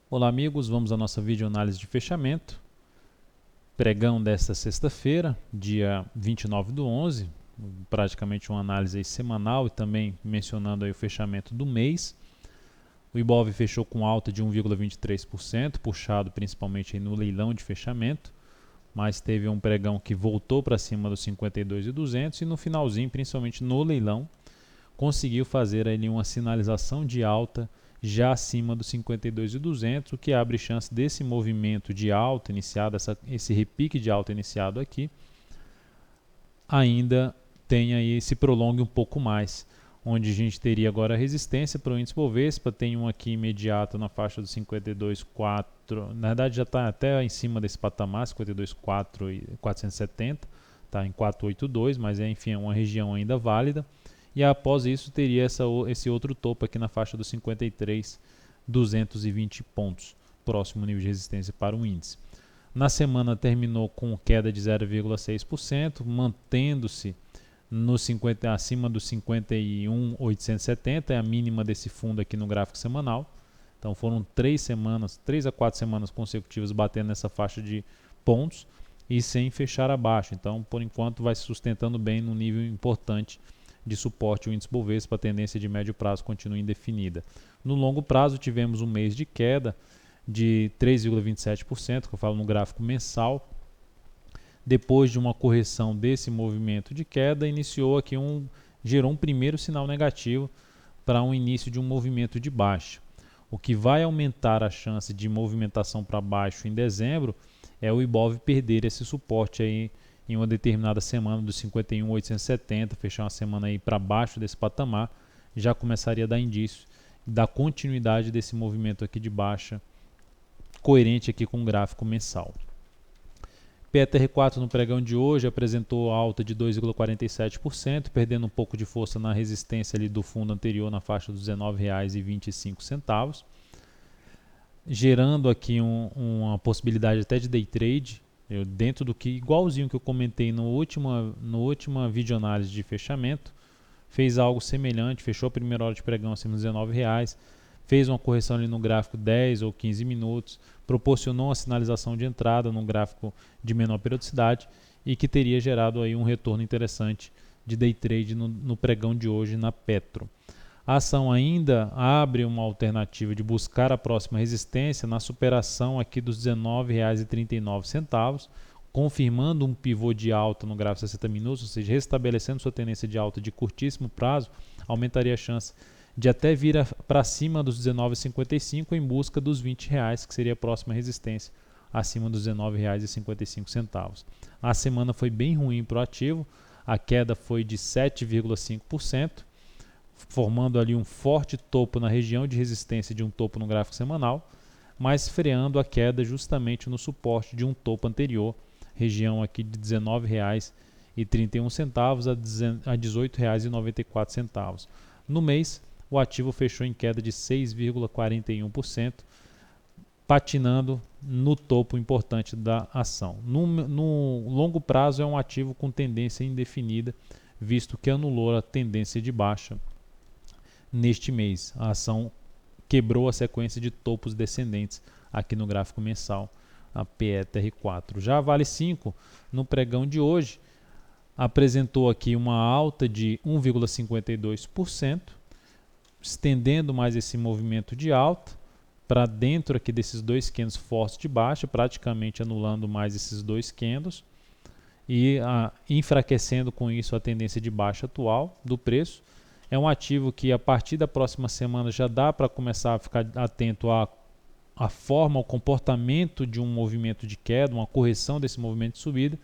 Olá amigos, vamos à nossa videoanálise de fechamento. Pregão desta sexta-feira, dia 29/11, praticamente uma análise aí semanal e também mencionando aí o fechamento do mês. O Ibov fechou com alta de 1,23%, puxado principalmente aí no leilão de fechamento, mas teve um pregão que voltou para cima dos 52.200 e no finalzinho, principalmente no leilão, conseguiu fazer ali uma sinalização de alta já acima dos 52.200, o que abre chance desse movimento de alta iniciado, esse repique de alta iniciado aqui, ainda tenha aí, se prolongue um pouco mais, onde a gente teria agora a resistência para o índice Bovespa, tem um aqui imediato na faixa dos 52.4, na verdade já está até em cima desse patamar, 52.4 e 470, está em 482, mas enfim é uma região ainda válida. E após isso teria esse outro topo aqui na faixa dos 53.220 pontos, próximo nível de resistência para o índice. Na semana terminou com queda de 0,6%, mantendo-se acima dos 51.870, é a mínima desse fundo aqui no gráfico semanal. Então foram 3 a 4 semanas consecutivas batendo nessa faixa de pontos e sem fechar abaixo. Então, por enquanto, vai se sustentando bem num nível importante de suporte o índice Bovespa, a tendência de médio prazo continua indefinida. No longo prazo tivemos um mês de queda de 3,27%, que eu falo no gráfico mensal. Depois de uma correção desse movimento de queda, gerou um primeiro sinal negativo para um início de um movimento de baixa. O que vai aumentar a chance de movimentação para baixo em dezembro é o Ibov perder esse suporte aí em uma determinada semana dos 51.870, fechar uma semana aí para baixo desse patamar, já começaria a dar indício da continuidade desse movimento aqui de baixa, coerente aqui com o gráfico mensal. PETR4 no pregão de hoje apresentou alta de 2,47%, perdendo um pouco de força na resistência ali do fundo anterior na faixa dos R$ 19,25, gerando aqui uma possibilidade até de day trade, dentro do que, igualzinho que eu comentei no última videoanálise de fechamento, fez algo semelhante, fechou a primeira hora de pregão acima dos R$ 19,00, fez uma correção ali no gráfico 10 ou 15 minutos, proporcionou uma sinalização de entrada no gráfico de menor periodicidade e que teria gerado aí um retorno interessante de day trade no pregão de hoje na Petro. A ação ainda abre uma alternativa de buscar a próxima resistência na superação aqui dos R$ 19,39, confirmando um pivô de alta no gráfico de 60 minutos, ou seja, restabelecendo sua tendência de alta de curtíssimo prazo, aumentaria a chance de até vir para cima dos R$ 19,55 em busca dos R$ 20,00, que seria a próxima resistência acima dos R$ 19,55. A semana foi bem ruim para o ativo, a queda foi de 7,5%, formando ali um forte topo na região de resistência de um topo no gráfico semanal, mas freando a queda justamente no suporte de um topo anterior, região aqui de R$ 19,31 a R$ 18,94. No mês, o ativo fechou em queda de 6,41%, patinando no topo importante da ação. No longo prazo é um ativo com tendência indefinida, visto que anulou a tendência de baixa neste mês. A ação quebrou a sequência de topos descendentes aqui no gráfico mensal, a PETR4. Já a Vale 5, no pregão de hoje, apresentou aqui uma alta de 1,52%, estendendo mais esse movimento de alta para dentro aqui desses dois candles fortes de baixa, praticamente anulando mais esses dois candles e enfraquecendo com isso a tendência de baixa atual do preço. É um ativo que a partir da próxima semana já dá para começar a ficar atento à forma, ao comportamento de um movimento de queda, uma correção desse movimento de subida,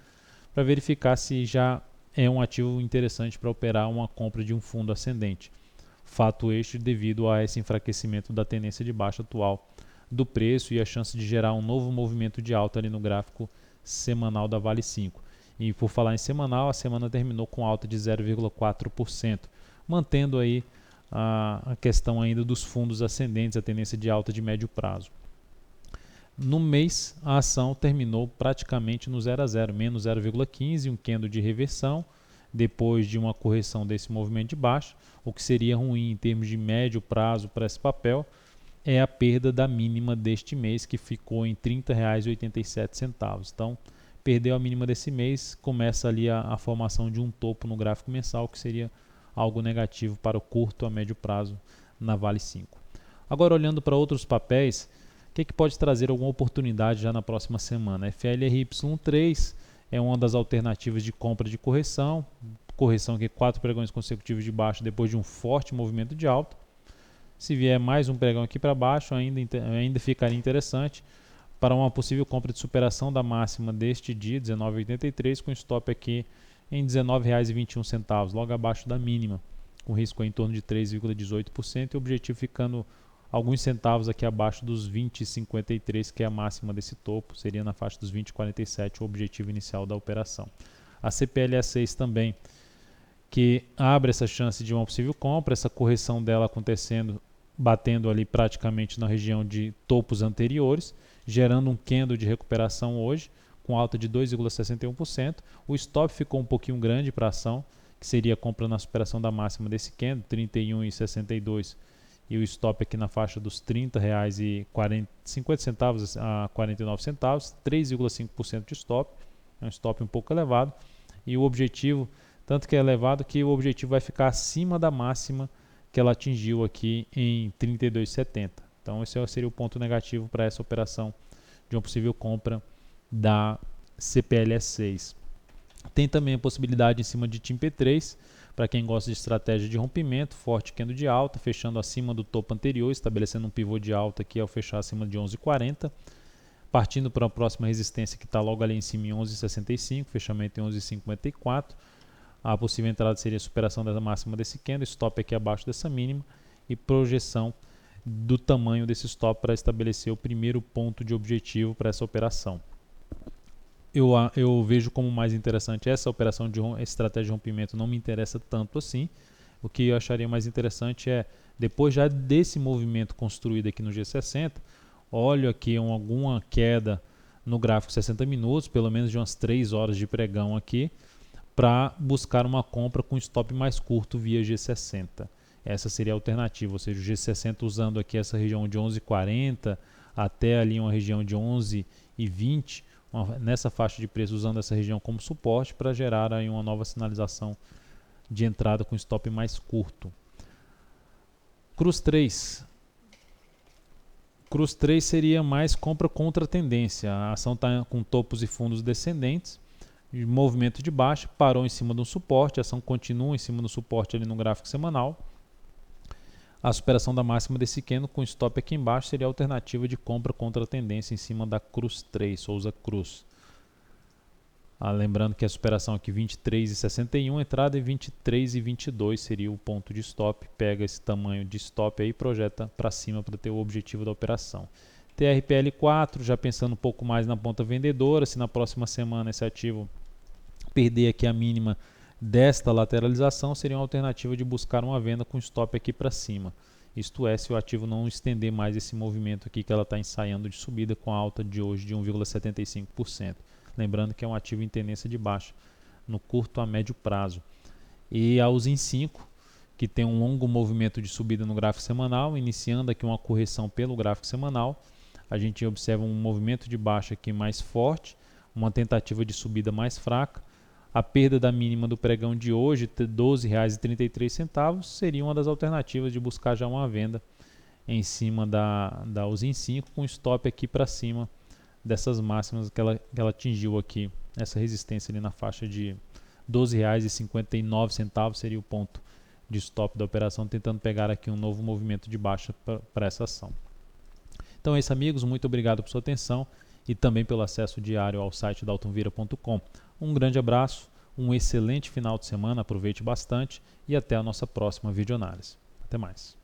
para verificar se já é um ativo interessante para operar uma compra de um fundo ascendente. Fato este devido a esse enfraquecimento da tendência de baixa atual do preço e a chance de gerar um novo movimento de alta ali no gráfico semanal da Vale 5. E por falar em semanal, a semana terminou com alta de 0,4%, mantendo aí a questão ainda dos fundos ascendentes, a tendência de alta de médio prazo. No mês, a ação terminou praticamente no 0 a 0, menos 0,15, um candle de reversão, depois de uma correção desse movimento de baixa, o que seria ruim em termos de médio prazo para esse papel, é a perda da mínima deste mês, que ficou em R$ 30,87. Então, perdeu a mínima desse mês, começa ali a formação de um topo no gráfico mensal, que seria algo negativo para o curto a médio prazo na Vale 5. Agora, olhando para outros papéis, o que pode trazer alguma oportunidade já na próxima semana? FLRY3 é uma das alternativas de compra de correção que 4 pregões consecutivos de baixo depois de um forte movimento de alta. Se vier mais um pregão aqui para baixo, ainda ficaria interessante para uma possível compra de superação da máxima deste dia, 19,83, com stop aqui em R$ 19,21, logo abaixo da mínima, com risco em torno de 3,18% e o objetivo ficando alguns centavos aqui abaixo dos 20,53, que é a máxima desse topo, seria na faixa dos 20,47 o objetivo inicial da operação. A CPLA6 também, que abre essa chance de uma possível compra, essa correção dela acontecendo, batendo ali praticamente na região de topos anteriores, gerando um candle de recuperação hoje, com alta de 2,61%. O stop ficou um pouquinho grande para a ação, que seria a compra na superação da máxima desse candle, 31,62, e o stop aqui na faixa dos R$ 30,50 a 49 centavos, 3,5% de stop, é um stop um pouco elevado, e o objetivo, tanto que é elevado que o objetivo vai ficar acima da máxima que ela atingiu aqui em 32,70. Então esse seria o ponto negativo para essa operação de uma possível compra da CPLS6. Tem também a possibilidade em cima de TIMP3, para quem gosta de estratégia de rompimento, forte candle de alta, fechando acima do topo anterior, estabelecendo um pivô de alta aqui ao fechar acima de 11,40, partindo para a próxima resistência que está logo ali em cima em 11,65, fechamento em 11,54. A possível entrada seria a superação da máxima desse candle, stop aqui abaixo dessa mínima e projeção do tamanho desse stop para estabelecer o primeiro ponto de objetivo para essa operação. Eu vejo como mais interessante essa operação de estratégia de rompimento, não me interessa tanto assim. O que eu acharia mais interessante é, depois já desse movimento construído aqui no G60, olho aqui alguma queda no gráfico 60 minutos, pelo menos de umas 3 horas de pregão aqui, para buscar uma compra com stop mais curto via G60. Essa seria a alternativa, ou seja, o G60 usando aqui essa região de 11,40 até ali uma região de 11,20, nessa faixa de preço, usando essa região como suporte para gerar aí uma nova sinalização de entrada com stop mais curto. Cruz 3 seria mais compra contra tendência. A ação está com topos e fundos descendentes, movimento de baixa, parou em cima de um suporte, a ação continua em cima do suporte ali no gráfico semanal. A superação da máxima desse candle com stop aqui embaixo seria a alternativa de compra contra a tendência em cima da Cruz 3, Souza Cruz. Lembrando que a superação aqui 23,61, entrada em 23,22 seria o ponto de stop. Pega esse tamanho de stop aí e projeta para cima para ter o objetivo da operação. TRPL4, já pensando um pouco mais na ponta vendedora, se na próxima semana esse ativo perder aqui a mínima desta lateralização, seria uma alternativa de buscar uma venda com stop aqui para cima. Isto é, se o ativo não estender mais esse movimento aqui que ela está ensaiando de subida com a alta de hoje de 1,75%. Lembrando que é um ativo em tendência de baixa no curto a médio prazo. E a Usim 5, que tem um longo movimento de subida no gráfico semanal, iniciando aqui uma correção pelo gráfico semanal, a gente observa um movimento de baixa aqui mais forte, uma tentativa de subida mais fraca. A perda da mínima do pregão de hoje, R$ 12,33, seria uma das alternativas de buscar já uma venda em cima da Usim 5, com stop aqui para cima dessas máximas que ela atingiu aqui, essa resistência ali na faixa de R$ 12,59 seria o ponto de stop da operação, tentando pegar aqui um novo movimento de baixa para essa ação. Então é isso, amigos, muito obrigado por sua atenção e também pelo acesso diário ao site daltonvira.com. Um grande abraço, um excelente final de semana, aproveite bastante e até a nossa próxima videoanálise. Até mais.